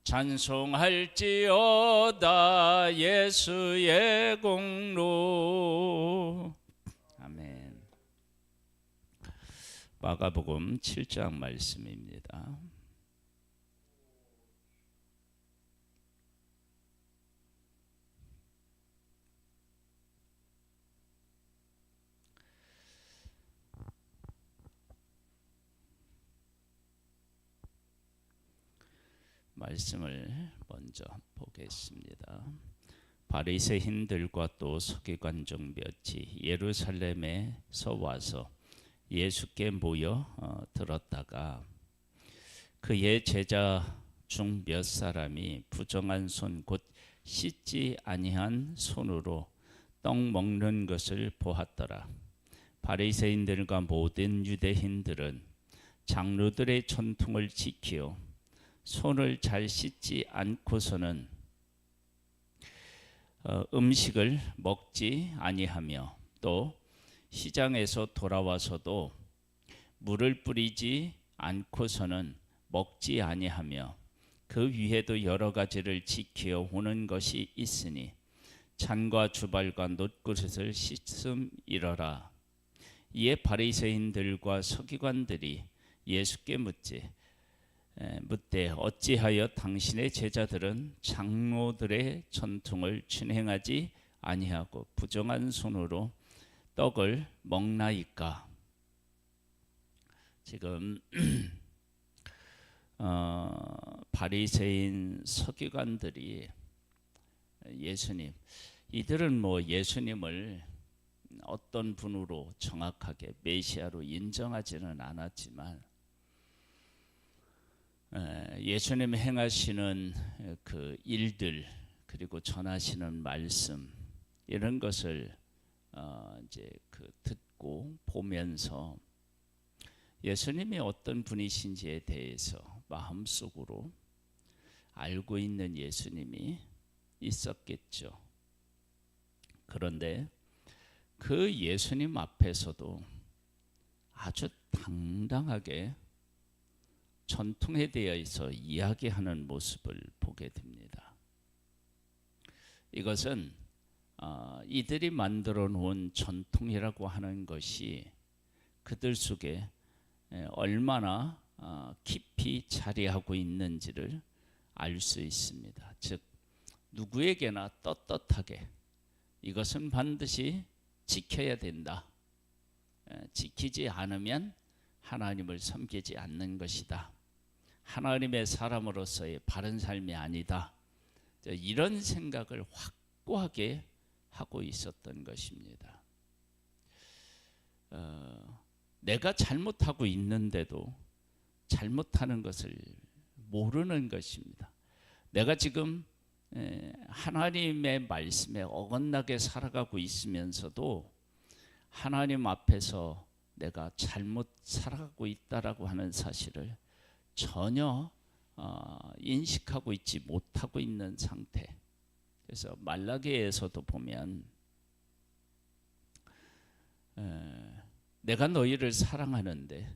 찬송할지어다 예수의 공로. 아멘. 마가복음 7장 말씀입니다. 말씀을 먼저 보겠습니다. 바리새인들과 또 서기관중 몇이 예루살렘에서 와서 예수께 모여 들었다가 그의 제자 중 몇 사람이 부정한 손 곧 씻지 아니한 손으로 떡 먹는 것을 보았더라. 바리새인들과 모든 유대인들은 장로들의 전통을 지키어 손을 잘 씻지 않고서는 음식을 먹지 아니하며 또 시장에서 돌아와서도 물을 뿌리지 않고서는 먹지 아니하며 그 위에도 여러 가지를 지켜 오는 것이 있으니 잔과 주발과 놋그릇을 씻음이러라. 이에 바리새인들과 서기관들이 예수께 묻되 어찌하여 당신의 제자들은 장로들의 전통을 준행하지 아니하고 부정한 손으로 떡을 먹나이까. 지금 바리새인 서기관들이 예수님, 이들은 예수님을 어떤 분으로 정확하게 메시아로 인정하지는 않았지만 예수님 행하시는 그 일들 그리고 전하시는 말씀 이런 것을 이제 듣고 보면서 예수님이 어떤 분이신지에 대해서 마음속으로 알고 있는 예수님이 있었겠죠. 그런데 그 예수님 앞에서도 아주 당당하게 전통에 대해서 이야기하는 모습을 보게 됩니다. 이것은 이들이 만들어 놓은 전통이라고 하는 것이 그들 속에 얼마나 깊이 자리하고 있는지를 알 수 있습니다. 즉 누구에게나 떳떳하게 이것은 반드시 지켜야 된다. 지키지 않으면 하나님을 섬기지 않는 것이다. 하나님의 사람으로서의 바른 삶이 아니다. 이런 생각을 확고하게 하고 있었던 것입니다. 내가 잘못하고 있는데도 잘못하는 것을 모르는 것입니다. 내가 지금 하나님의 말씀에 어긋나게 살아가고 있으면서도 하나님 앞에서 내가 잘못 살아가고 있다라고 하는 사실을 전혀 인식하고 있지 못하고 있는 상태. 그래서 말라기에서도 보면 내가 너희를 사랑하는데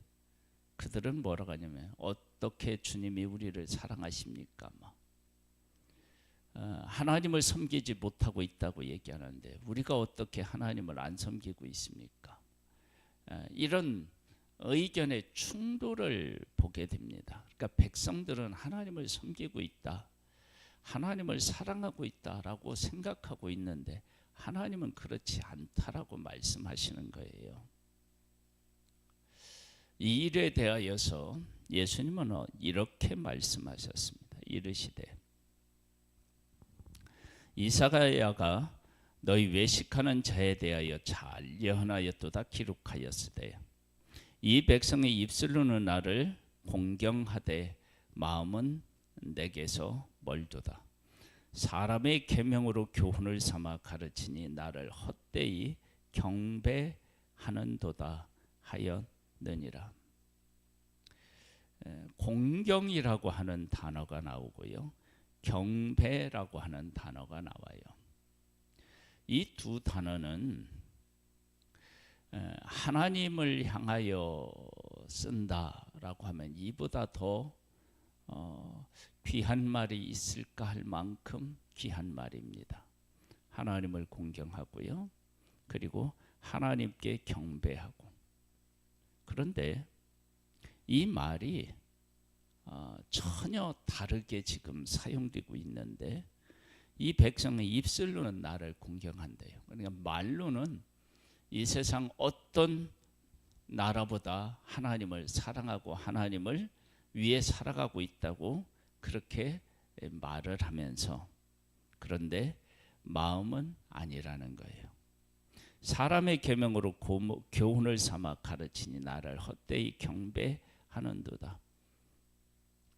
그들은 뭐라고 하냐면 어떻게 주님이 우리를 사랑하십니까? 하나님을 섬기지 못하고 있다고 얘기하는데 우리가 어떻게 하나님을 안 섬기고 있습니까? 이런 의견의 충돌을 보게 됩니다. 그러니까 백성들은 하나님을 섬기고 있다, 하나님을 사랑하고 있다라고 생각하고 있는데 하나님은 그렇지 않다라고 말씀하시는 거예요. 이 일에 대하여서 예수님은 이렇게 말씀하셨습니다. 이르시되 이사야가 너희 외식하는 자에 대하여 잘 예언하였도다 기록하였으되 이 백성의 입술로는 나를 공경하되 마음은 내게서 멀도다. 사람의 계명으로 교훈을 삼아 가르치니 나를 헛되이 경배하는도다 하였느니라. 공경이라고 하는 단어가 나오고요, 경배라고 하는 단어가 나와요. 이 두 단어는 하나님을 향하여 쓴다라고 하면 이보다 더 귀한 말이 있을까 할 만큼 귀한 말입니다. 하나님을 공경하고요. 그리고 하나님께 경배하고. 그런데 이 말이 전혀 다르게 지금 사용되고 있는데, 이 백성의 입술로는 나를 공경한대요. 그러니까 말로는 이 세상 어떤 나라보다 하나님을 사랑하고 하나님을 위해 살아가고 있다고 그렇게 말을 하면서, 그런데 마음은 아니라는 거예요. 사람의 계명으로 교훈을 삼아 가르치니 나를 헛되이 경배하는도다.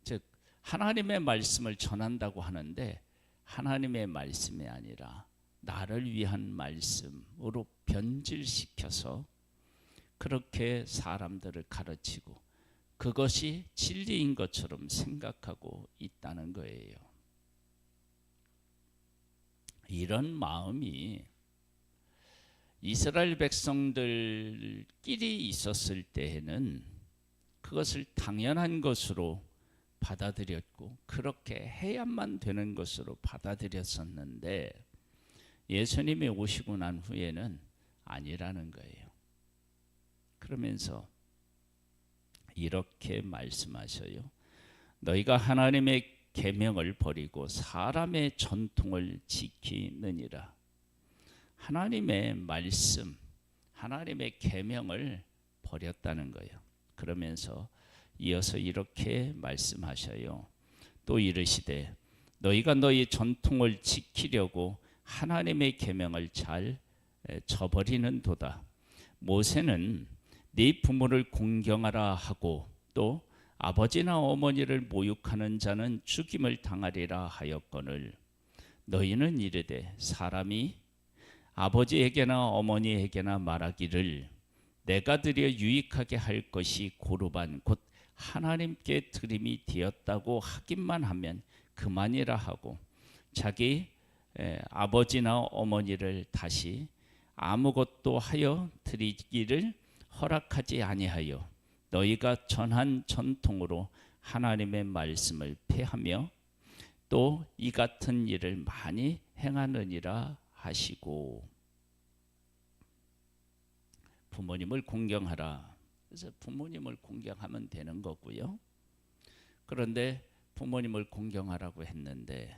즉 하나님의 말씀을 전한다고 하는데 하나님의 말씀이 아니라 나를 위한 말씀으로 변질시켜서 그렇게 사람들을 가르치고 그것이 진리인 것처럼 생각하고 있다는 거예요. 이런 마음이 이스라엘 백성들끼리 있었을 때에는 그것을 당연한 것으로 받아들였고 그렇게 해야만 되는 것으로 받아들였었는데, 예수님이 오시고 난 후에는 아니라는 거예요. 그러면서 이렇게 말씀하셔요. 너희가 하나님의 계명을 버리고 사람의 전통을 지키느니라. 하나님의 말씀, 하나님의 계명을 버렸다는 거예요. 그러면서 이어서 이렇게 말씀하셔요. 또 이르시되 너희가 너희 전통을 지키려고 하나님의 계명을 잘 저버리는도다. 모세는 네 부모를 공경하라 하고 또 아버지나 어머니를 모욕하는 자는 죽임을 당하리라 하였거늘 너희는 이르되 사람이 아버지에게나 어머니에게나 말하기를 내가 드려 유익하게 할 것이 고르반 곧 하나님께 드림이 되었다고 하기만 하면 그만이라 하고 자기 아버지나 어머니를 다시 아무것도 하여 드리기를 허락하지 아니하여 너희가 전한 전통으로 하나님의 말씀을 폐하며 또 이 같은 일을 많이 행하느니라 하시고. 부모님을 공경하라. 그래서 부모님을 공경하면 되는 거고요. 그런데 부모님을 공경하라고 했는데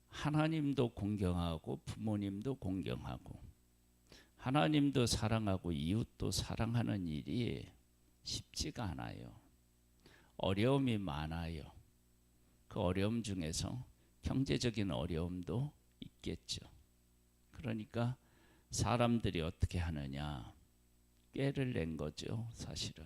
하나님도 공경하고 부모님도 공경하고 하나님도 사랑하고 이웃도 사랑하는 일이 쉽지가 않아요. 어려움이 많아요. 그 어려움 중에서 경제적인 어려움도 있겠죠. 그러니까 사람들이 어떻게 하느냐, 꾀를 낸 거죠. 사실은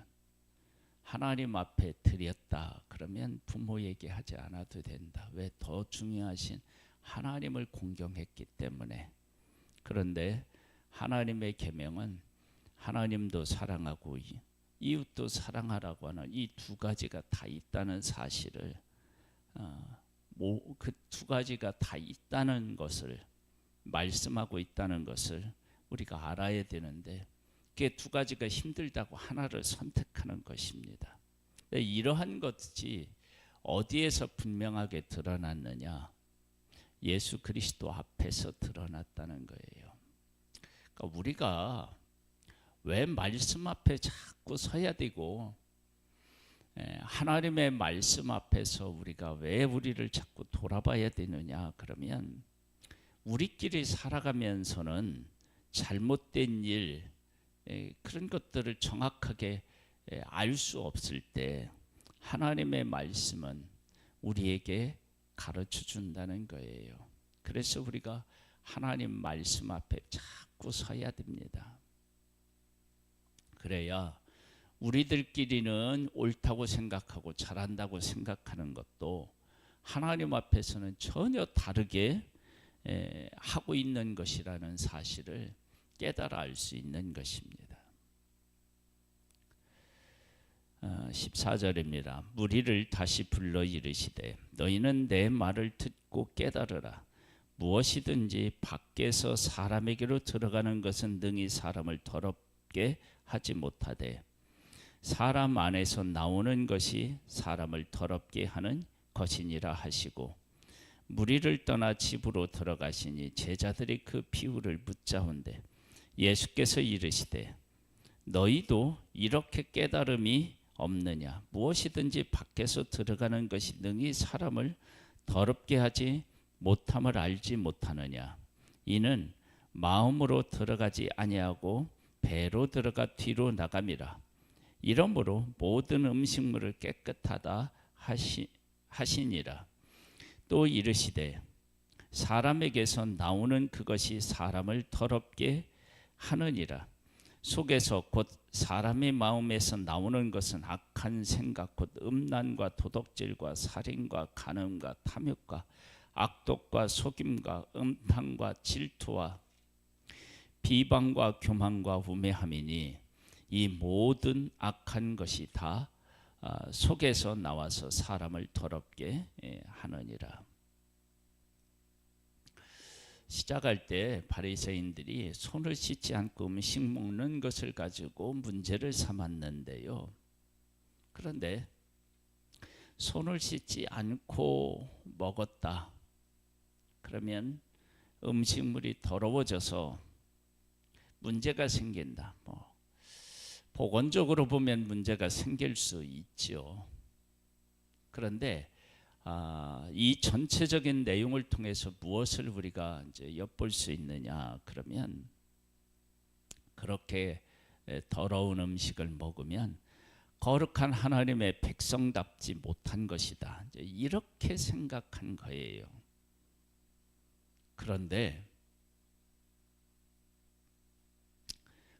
하나님 앞에 드렸다 그러면 부모 얘기하지 않아도 된다. 왜? 더 중요하신 하나님을 공경했기 때문에. 그런데 하나님의 계명은 하나님도 사랑하고 이웃도 사랑하라고 하는 이 두 가지가 다 있다는 사실을, 그 두 가지가 다 있다는 것을 말씀하고 있다는 것을 우리가 알아야 되는데, 그게 두 가지가 힘들다고 하나를 선택하는 것입니다. 이러한 것이 어디에서 분명하게 드러났느냐? 예수 그리스도 앞에서 드러났다는 거예요. 그러니까 우리가 왜 말씀 앞에 자꾸 서야 되고 하나님의 말씀 앞에서 우리가 왜 우리를 자꾸 돌아봐야 되느냐? 그러면 우리끼리 살아가면서는 잘못된 일, 그런 것들을 정확하게 알 수 없을 때 하나님의 말씀은 우리에게 가르쳐 준다는 거예요. 그래서 우리가 하나님 말씀 앞에 자꾸 서야 됩니다. 그래야 우리들끼리는 옳다고 생각하고 잘한다고 생각하는 것도 하나님 앞에서는 전혀 다르게 하고 있는 것이라는 사실을 깨달아 알 수 있는 것입니다. 14절입니다. 무리를 다시 불러 이르시되 너희는 내 말을 듣고 깨달으라. 무엇이든지 밖에서 사람에게로 들어가는 것은 능히 사람을 더럽게 하지 못하되 사람 안에서 나오는 것이 사람을 더럽게 하는 것이니라 하시고 무리를 떠나 집으로 들어가시니 제자들이 그 비유를 묻자온대 예수께서 이르시되 너희도 이렇게 깨달음이 없느냐 무엇이든지 밖에서 들어가는 것이 능히 사람을 더럽게 하지 못함을 알지 못하느냐 이는 마음으로 들어가지 아니하고 배로 들어가 뒤로 나감이라 이러므로 모든 음식물을 깨끗하다 하시니라 또 이르시되 사람에게서 나오는 그것이 사람을 더럽게 하느니라 속에서 곧 사람의 마음에서 나오는 것은 악한 생각 곧 음란과 도덕질과 살인과 간음과 탐욕과 악독과 속임과 음탕과 질투와 비방과 교만과 우매함이니 이 모든 악한 것이 다 속에서 나와서 사람을 더럽게 하느니라. 시작할 때 바리새인들이 손을 씻지 않고 음식 먹는 것을 가지고 문제를 삼았는데요. 그런데 손을 씻지 않고 먹었다. 그러면 음식물이 더러워져서 문제가 생긴다. 보건적으로 보면 문제가 생길 수 있죠. 그런데 이 전체적인 내용을 통해서 무엇을 우리가 이제 엿볼 수 있느냐? 그러면 그렇게 더러운 음식을 먹으면 거룩한 하나님의 백성답지 못한 것이다. 이제 이렇게 생각한 거예요. 그런데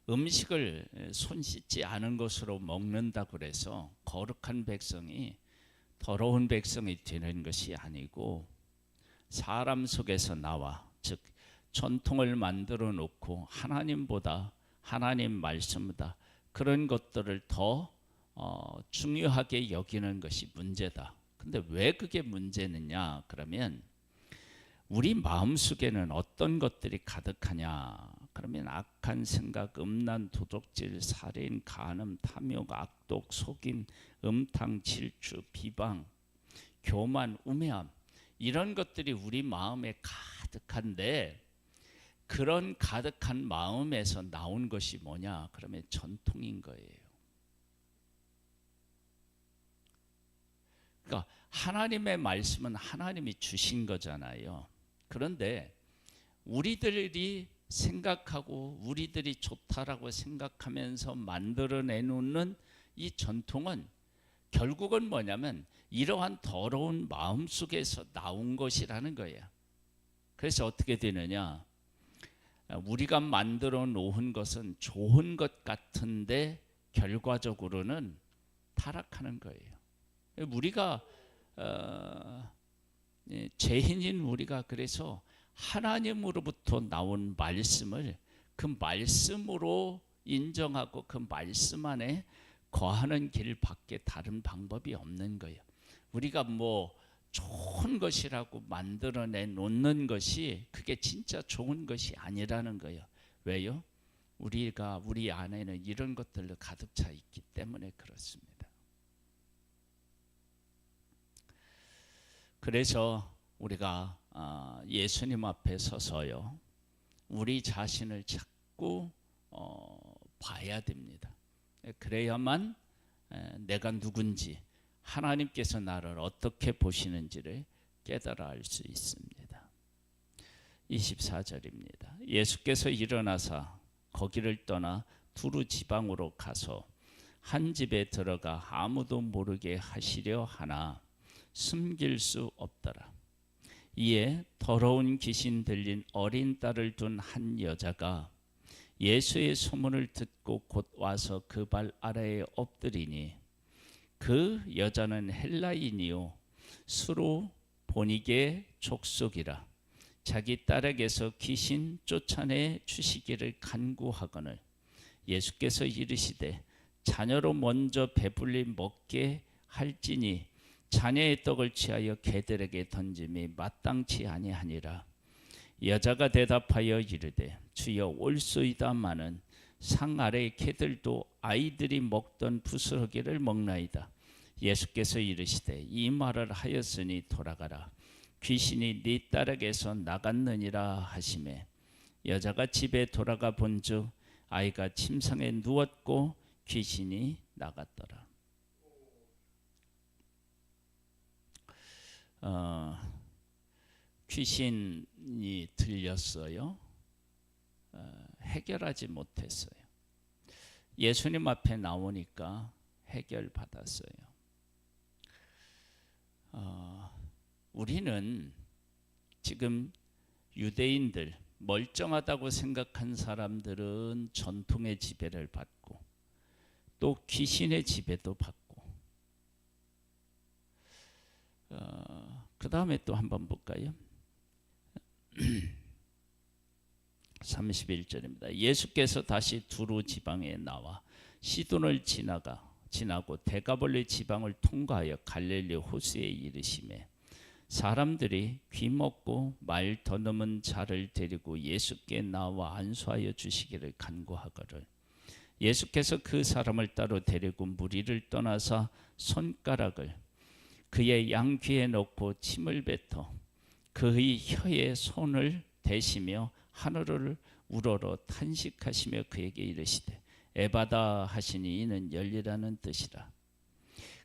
음식을 손 씻지 않은 것으로 먹는다고 그래서 거룩한 백성이 더러운 백성이 되는 것이 아니고 사람 속에서 나와 즉 전통을 만들어 놓고 하나님보다 하나님 말씀보다 그런 것들을 더 중요하게 여기는 것이 문제다. 근데 왜 그게 문제느냐? 그러면 우리 마음속에는 어떤 것들이 가득하냐? 그러면 악한 생각, 음란, 도둑질, 살인, 간음, 탐욕, 악독, 속임, 음탕, 질주, 비방, 교만, 우매함 이런 것들이 우리 마음에 가득한데 그런 가득한 마음에서 나온 것이 뭐냐? 그러면 전통인 거예요. 그러니까 하나님의 말씀은 하나님이 주신 거잖아요. 그런데 우리들이 생각하고 우리들이 좋다라고 생각하면서 만들어내놓는 이 전통은 결국은 뭐냐면 이러한 더러운 마음 속에서 나온 것이라는 거예요. 그래서 어떻게 되느냐? 우리가 만들어 놓은 것은 좋은 것 같은데 결과적으로는 타락하는 거예요. 우리가 죄인인 우리가 그래서 하나님으로부터 나온 말씀을 그 말씀으로 인정하고 그 말씀 안에 거하는 길밖에 다른 방법이 없는 거예요. 우리가 좋은 것이라고 만들어내 놓는 것이 그게 진짜 좋은 것이 아니라는 거예요. 왜요? 우리 안에는 이런 것들로 가득 차 있기 때문에 그렇습니다. 그래서 우리가 예수님 앞에 서서요 우리 자신을 자꾸 봐야 됩니다. 그래야만 내가 누군지 하나님께서 나를 어떻게 보시는지를 깨달아 알 수 있습니다. 24절입니다. 예수께서 일어나사 거기를 떠나 두루 지방으로 가서 한 집에 들어가 아무도 모르게 하시려 하나 숨길 수 없더라. 이에 더러운 귀신 들린 어린 딸을 둔 한 여자가 예수의 소문을 듣고 곧 와서 그 발 아래에 엎드리니 그 여자는 헬라인이요 수로 보니게 족속이라 자기 딸에게서 귀신 쫓아내 주시기를 간구하거늘 예수께서 이르시되 자녀로 먼저 배불리 먹게 할지니 자녀의 떡을 취하여 개들에게 던짐이 마땅치 아니하니라. 여자가 대답하여 이르되 주여 올소이다마는 상 아래의 개들도 아이들이 먹던 부스러기를 먹나이다. 예수께서 이르시되 이 말을 하였으니 돌아가라. 귀신이 네 딸에게서 나갔느니라 하시매 여자가 집에 돌아가 본즉 아이가 침상에 누웠고 귀신이 나갔더라. 귀신이 들렸어요. 해결하지 못했어요. 예수님 앞에 나오니까 해결받았어요. 우리는 지금 유대인들 멀쩡하다고 생각한 사람들은 전통의 지배를 받고 또 귀신의 지배도 받고 그 다음에 또 한번 볼까요? 31절입니다. 예수께서 다시 두루 지방에 나와 시돈을 지나고 데가볼리 지방을 통과하여 갈릴리 호수에 이르시매 사람들이 귀먹고 말 더듬은 자를 데리고 예수께 나와 안수하여 주시기를 간구하거늘 예수께서 그 사람을 따로 데리고 무리를 떠나사 손가락을 그의 양귀에 넣고 침을 뱉어 그의 혀에 손을 대시며 하늘을 우러러 탄식하시며 그에게 이르시되 에바다 하시니 이는 열리라는 뜻이라.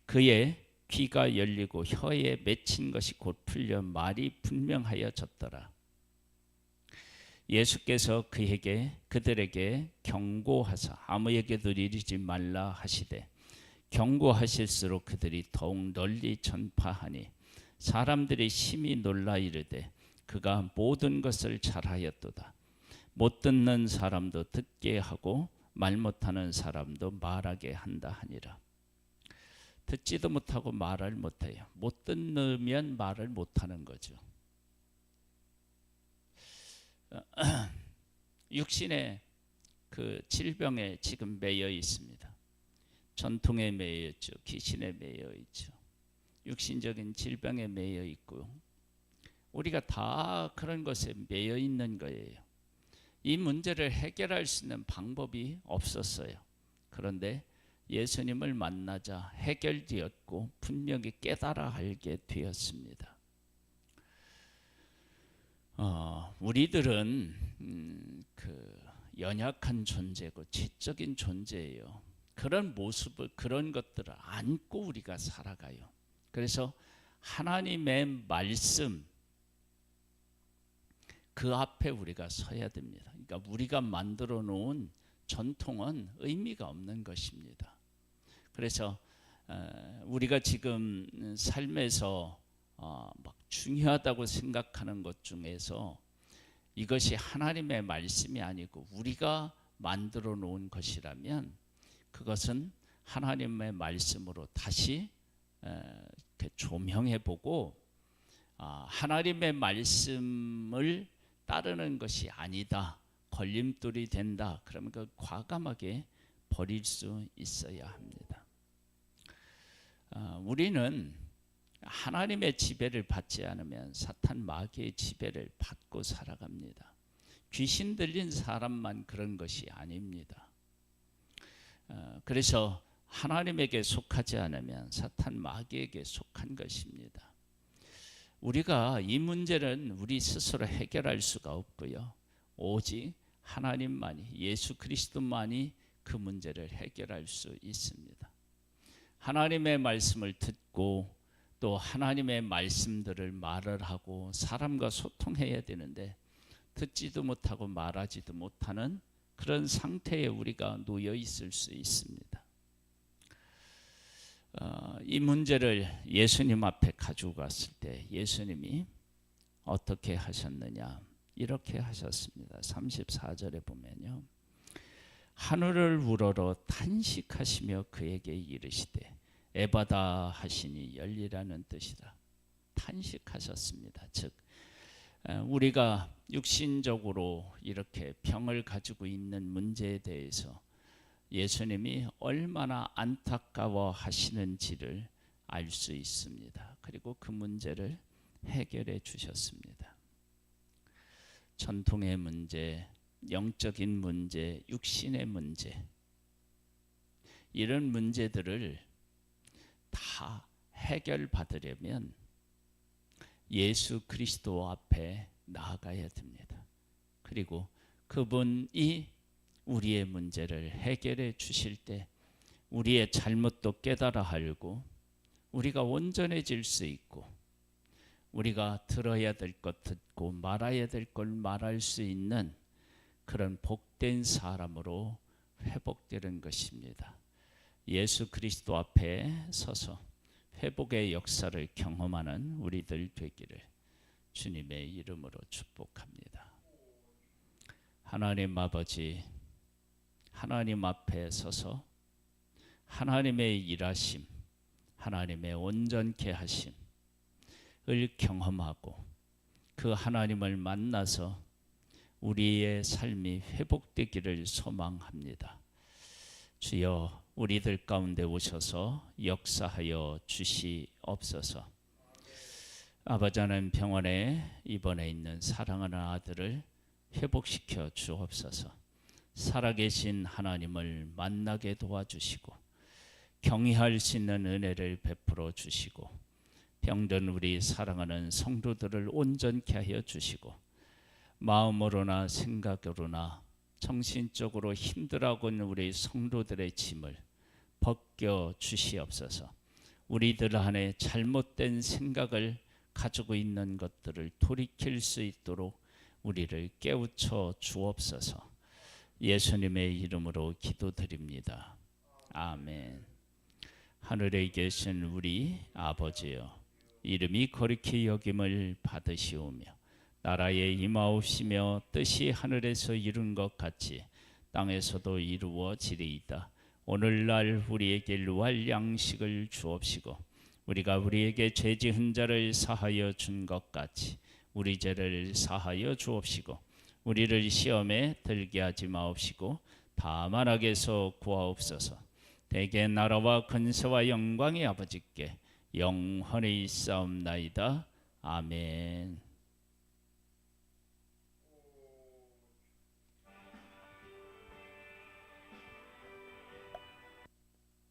그의 귀가 열리고 혀에 맺힌 것이 곧 풀려 말이 분명하여졌더라. 예수께서 그들에게 경고하사 아무에게도 이르지 말라 하시되 경고하실수록 그들이 더욱 널리 전파하니 사람들이 심히 놀라 이르되 그가 모든 것을 잘하였도다. 못 듣는 사람도 듣게 하고 말 못하는 사람도 말하게 한다 하니라. 듣지도 못하고 말을 못해요. 못 듣으면 말을 못하는 거죠. 육신의 그 질병에 지금 매여 있습니다. 전통에 매여 있죠. 귀신에 매여 있죠. 육신적인 질병에 매여 있고 우리가 다 그런 것에 매여 있는 거예요. 이 문제를 해결할 수 있는 방법이 없었어요. 그런데 예수님을 만나자 해결되었고 분명히 깨달아 알게 되었습니다. 우리들은 그 연약한 존재고 지적인 존재예요. 그런 모습을 그런 것들을 안고 우리가 살아가요. 그래서 하나님의 말씀 그 앞에 우리가 서야 됩니다. 그러니까 우리가 만들어 놓은 전통은 의미가 없는 것입니다. 그래서 우리가 지금 삶에서 막 중요하다고 생각하는 것 중에서 이것이 하나님의 말씀이 아니고 우리가 만들어 놓은 것이라면 그것은 하나님의 말씀으로 다시 조명해 보고 하나님의 말씀을 따르는 것이 아니다. 걸림돌이 된다. 그러면 그 과감하게 버릴 수 있어야 합니다. 우리는 하나님의 지배를 받지 않으면 사탄 마귀의 지배를 받고 살아갑니다. 귀신 들린 사람만 그런 것이 아닙니다. 그래서 하나님에게 속하지 않으면 사탄 마귀에게 속한 것입니다. 우리가 이 문제는 우리 스스로 해결할 수가 없고요. 오직 하나님만이 예수 그리스도만이 그 문제를 해결할 수 있습니다. 하나님의 말씀을 듣고 또 하나님의 말씀들을 말을 하고 사람과 소통해야 되는데 듣지도 못하고 말하지도 못하는 그런 상태에 우리가 놓여 있을 수 있습니다. 이 문제를 예수님 앞에 가지고 갔을 때 예수님이 어떻게 하셨느냐? 이렇게 하셨습니다. 34절에 보면요. 하늘을 우러러 탄식하시며 그에게 이르시되 에바다 하시니 열리라는 뜻이다. 탄식하셨습니다. 즉 우리가 육신적으로 이렇게 병을 가지고 있는 문제에 대해서 예수님이 얼마나 안타까워 하시는지를 알 수 있습니다. 그리고 그 문제를 해결해 주셨습니다. 전통의 문제, 영적인 문제, 육신의 문제 이런 문제들을 다 해결받으려면 예수 그리스도 앞에 나아가야 됩니다. 그리고 그분이 우리의 문제를 해결해 주실 때 우리의 잘못도 깨달아 알고 우리가 온전해질 수 있고 우리가 들어야 될 것 듣고 말아야 될 걸 말할 수 있는 그런 복된 사람으로 회복되는 것입니다. 예수 그리스도 앞에 서서 회복의 역사를 경험하는 우리들 되기를 주님의 이름으로 축복합니다. 하나님 아버지, 하나님 앞에 서서 하나님의 일하심, 하나님의 온전케 하심을 경험하고 그 하나님을 만나서 우리의 삶이 회복되기를 소망합니다. 주여, 우리들 가운데 오셔서 역사하여 주시옵소서. 아버지 하나님, 병원에 입원해 있는 사랑하는 아들을 회복시켜 주옵소서. 살아계신 하나님을 만나게 도와주시고 경외할 수 있는 은혜를 베풀어 주시고 병든 우리 사랑하는 성도들을 온전케 하여 주시고 마음으로나 생각으로나 정신적으로 힘들어하고 있는 우리 성도들의 짐을 벗겨 주시옵소서. 우리들 안에 잘못된 생각을 가지고 있는 것들을 돌이킬 수 있도록 우리를 깨우쳐 주옵소서. 예수님의 이름으로 기도드립니다. 아멘. 하늘에 계신 우리 아버지여, 이름이 거룩히 여김을 받으시오며 나라에 임하옵시며 뜻이 하늘에서 이룬 것 같이 땅에서도 이루어지리이다. 오늘날 우리에게 일용할 양식을 주옵시고 우리가 우리에게 죄 지은 자를 사하여 준 것 같이 우리 죄를 사하여 주옵시고 우리를 시험에 들게 하지 마옵시고 다만 악에서 구하옵소서. 대개 나라와 근세와 영광이 아버지께 영원히 있사옵나이다. 아멘.